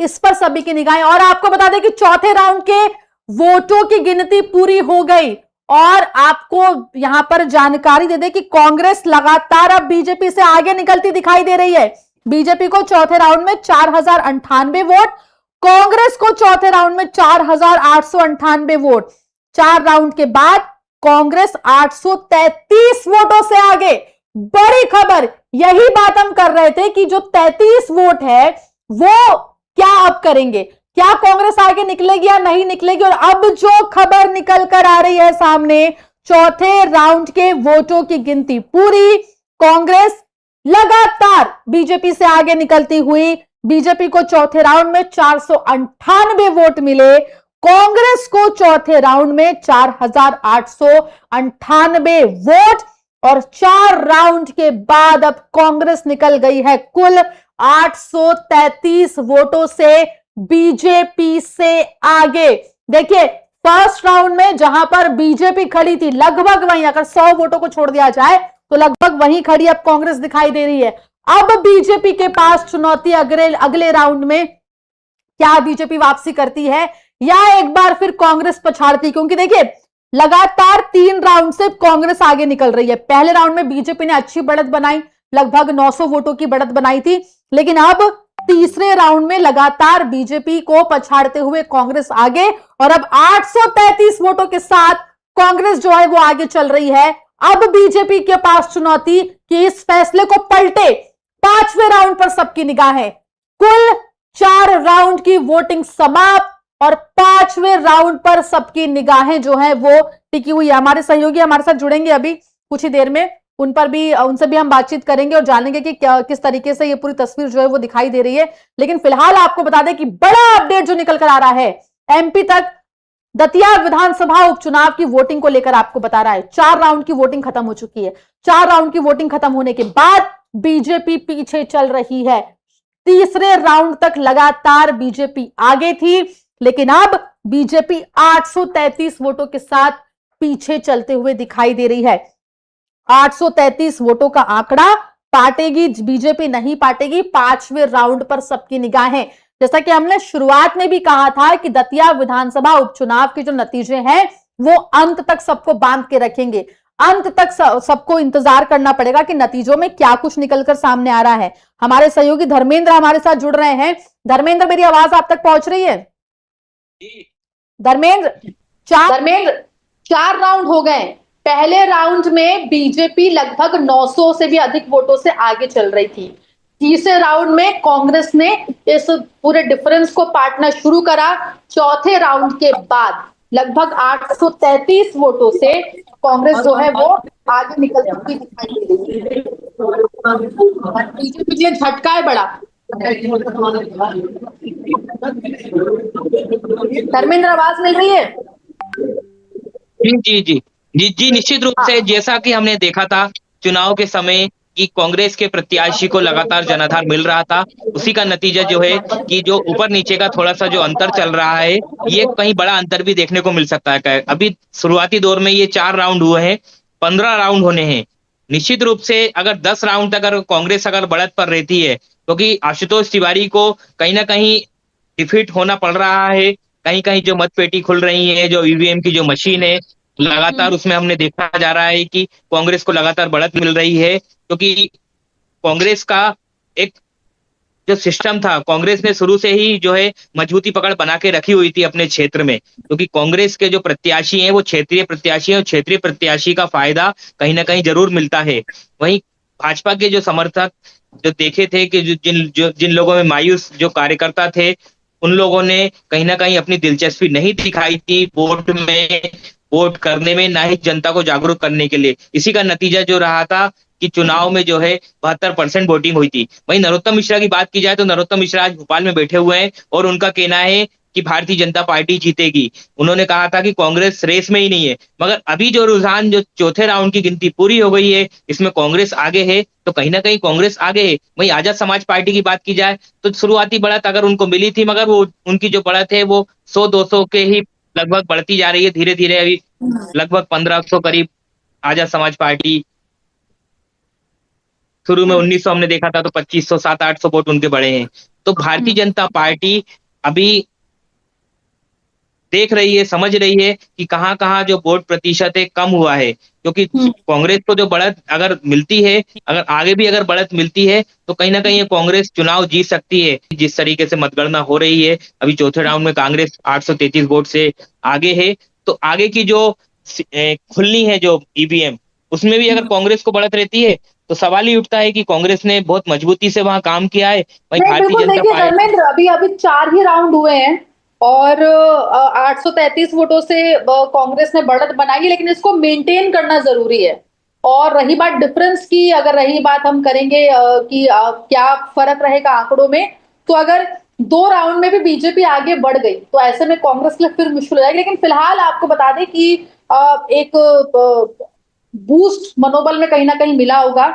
इस पर सभी की निगाहें। और आपको बता दें कि चौथे राउंड के वोटों की गिनती पूरी हो गई और आपको यहां पर जानकारी दे दें कि कांग्रेस लगातार अब बीजेपी से आगे निकलती दिखाई दे रही है। बीजेपी को चौथे राउंड में 4098 वोट, कांग्रेस को चौथे राउंड में 4898 वोट। 4 राउंड के बाद कांग्रेस 833 वोटों से आगे। बड़ी खबर, यही बात हम कर रहे थे कि जो 33 वोट है वो क्या अब करेंगे, क्या कांग्रेस आगे निकलेगी या नहीं निकलेगी। और अब जो खबर निकल कर आ रही है सामने, चौथे राउंड के वोटों की गिनती पूरी, कांग्रेस लगातार बीजेपी से आगे निकलती हुई। बीजेपी को चौथे राउंड में 498 वोट मिले, कांग्रेस को चौथे राउंड में 4898 वोट। और 4 राउंड के बाद अब कांग्रेस निकल गई है कुल 833 वोटों से बीजेपी से आगे। देखिए, फर्स्ट राउंड में जहां पर बीजेपी खड़ी थी लगभग वहीं, अगर 100 वोटों को छोड़ दिया जाए तो लगभग वहीं खड़ी अब कांग्रेस दिखाई दे रही है। अब बीजेपी के पास चुनौती अगले राउंड में, क्या बीजेपी वापसी करती है या एक बार फिर कांग्रेस पछाड़ती। क्योंकि देखिए, लगातार 3 राउंड से कांग्रेस आगे निकल रही है। पहले राउंड में बीजेपी ने अच्छी बढ़त बनाई, लगभग 900 वोटों की बढ़त बनाई थी, लेकिन अब तीसरे राउंड में लगातार बीजेपी को पछाड़ते हुए कांग्रेस आगे। और अब 833 वोटों के साथ कांग्रेस जो है वो आगे चल रही है। अब बीजेपी के पास चुनौती कि इस फैसले को पलटे। 5वें राउंड पर सबकी निगाहें, कुल 4 राउंड की वोटिंग समाप्त और 5वें राउंड पर सबकी निगाहें जो है वो टिकी हुई है। हमारे सहयोगी हमारे साथ जुड़ेंगे अभी कुछ ही देर में, उनसे भी हम बातचीत करेंगे और जानेंगे कि किस तरीके से ये पूरी तस्वीर जो है वो दिखाई दे रही है। लेकिन फिलहाल आपको बता दें कि बड़ा अपडेट जो निकल कर आ रहा है, एमपी तक दतिया विधानसभा उपचुनाव की वोटिंग को लेकर आपको बता रहा है। 4 राउंड की वोटिंग खत्म हो चुकी है। 4 राउंड की वोटिंग खत्म होने के बाद बीजेपी पीछे चल रही है। तीसरे राउंड तक लगातार बीजेपी आगे थी, लेकिन अब बीजेपी 833 वोटों के साथ पीछे चलते हुए दिखाई दे रही है। 833 वोटों का आंकड़ा पाटेगी बीजेपी, नहीं पाटेगी। 5वें राउंड पर सबकी निगाहें। जैसा कि हमने शुरुआत में भी कहा था कि दतिया विधानसभा उपचुनाव के जो नतीजे हैं वो अंत तक सबको बांध के रखेंगे। अंत तक सबको इंतजार करना पड़ेगा कि नतीजों में क्या कुछ निकलकर सामने आ रहा है। हमारे सहयोगी धर्मेंद्र हमारे साथ जुड़ रहे हैं। धर्मेंद्र, मेरी आवाज आप तक पहुंच रही है? धर्मेंद्र, 4 राउंड हो गए। पहले राउंड में बीजेपी लगभग 900 से भी अधिक वोटों से आगे चल रही थी। तीसरे राउंड में कांग्रेस ने इस पूरे डिफरेंस को पाटना शुरू करा। चौथे राउंड के बाद लगभग 833 वोटों से कांग्रेस जो है वो आगे निकलती हुई दिखाई दे रही है। बीजेपी के लिए झटका है बड़ा। धर्मेंद्र, आवाज मिल रही है? जी, निश्चित रूप से जैसा कि हमने देखा था चुनाव के समय कि कांग्रेस के प्रत्याशी को लगातार जनाधार मिल रहा था, उसी का नतीजा जो है कि जो ऊपर नीचे का थोड़ा सा जो अंतर चल रहा है, ये कहीं बड़ा अंतर भी देखने को मिल सकता है। अभी शुरुआती दौर में ये 4 राउंड हुए हैं, 15 राउंड होने हैं। निश्चित रूप से अगर 10 राउंड तक अगर कांग्रेस अगर बढ़त पर रहती है, क्योंकि आशुतोष तिवारी को कहीं ना कहीं डिफीट होना पड़ रहा है। कहीं कहीं जो मतपेटी खुल रही है, जो ईवीएम की जो मशीन है, लगातार उसमें हमने देखा जा रहा है कि कांग्रेस को लगातार बढ़त मिल रही है। क्योंकि कांग्रेस का एक जो सिस्टम था, कांग्रेस ने शुरू से ही जो है मजबूती पकड़ बना के रखी हुई थी अपने क्षेत्र में, क्योंकि कांग्रेस के जो प्रत्याशी हैं वो क्षेत्रीय प्रत्याशी हैं और क्षेत्रीय प्रत्याशी का फायदा कहीं ना कहीं जरूर मिलता है। वहीं भाजपा के जो समर्थक जो देखे थे कि जिन लोगों में मायूस जो कार्यकर्ता थे, उन लोगों ने कहीं ना कहीं अपनी दिलचस्पी नहीं दिखाई थी वोट करने में, ना ही जनता को जागरूक करने के लिए। इसी का नतीजा जो रहा था कि चुनाव में जो है 72% वोटिंग हुई थी। वहीं नरोत्तम मिश्रा की बात की जाए तो नरोत्तम मिश्रा आज भोपाल में बैठे हुए हैं और उनका कहना है कि भारतीय जनता पार्टी जीतेगी। उन्होंने कहा था कि कांग्रेस रेस में ही नहीं है, मगर अभी जो रुझान जो चौथे राउंड की गिनती पूरी हो गई है, इसमें कांग्रेस आगे है, तो कहीं ना कहीं कांग्रेस आगे है। वहीं आजाद समाज पार्टी की बात की जाए तो शुरुआती बढ़त अगर उनको मिली थी, मगर वो उनकी जो बढ़त है वो 100-200 के ही लगभग बढ़ती जा रही है धीरे धीरे। अभी लगभग 1500 करीब आजाद समाज पार्टी, शुरू में 1900 हमने देखा था तो 2500 700-800 वोट उनके बढ़े हैं। तो भारतीय जनता पार्टी अभी देख रही है, समझ रही है कि कहाँ-कहाँ जो वोट प्रतिशत है कम हुआ है, क्योंकि कांग्रेस को जो बढ़त अगर मिलती है, अगर आगे भी अगर बढ़त मिलती है, तो कहीं न कहीं ये कांग्रेस चुनाव जीत सकती है। जिस तरीके से मतगणना हो रही है, अभी चौथे राउंड में कांग्रेस 833 वोट से आगे है, तो आगे की जो खुलनी है जो ईवीएम, उसमें भी अगर कांग्रेस को बढ़त रहती है, तो सवाल ही उठता है कि कांग्रेस ने बहुत मजबूती से वहाँ काम किया है, वहीं नहीं, भारतीय बिल्कुल जनता देखिए पार्टी धर्मेंद्र, अभी अभी 4 ही राउंड हुए हैं और 833 वोटों से कांग्रेस ने बढ़त बनाई है, लेकिन इसको मेंटेन करना ज़रूरी है। और रही बात डिफरेंस की, अगर रही बात हम करेंगे कि क्या फ़र्क रहेगा आंकड़ों में, तो अगर 2 राउंड में भी बीजेपी आगे बढ़ गई, तो ऐसे में कांग्रेस के लिए फिर मुश्किल हो जाएगी। लेकिन फिलहाल आपको बता दें कि एक बूस्ट मनोबल में कहीं न कहीं मिला होगा।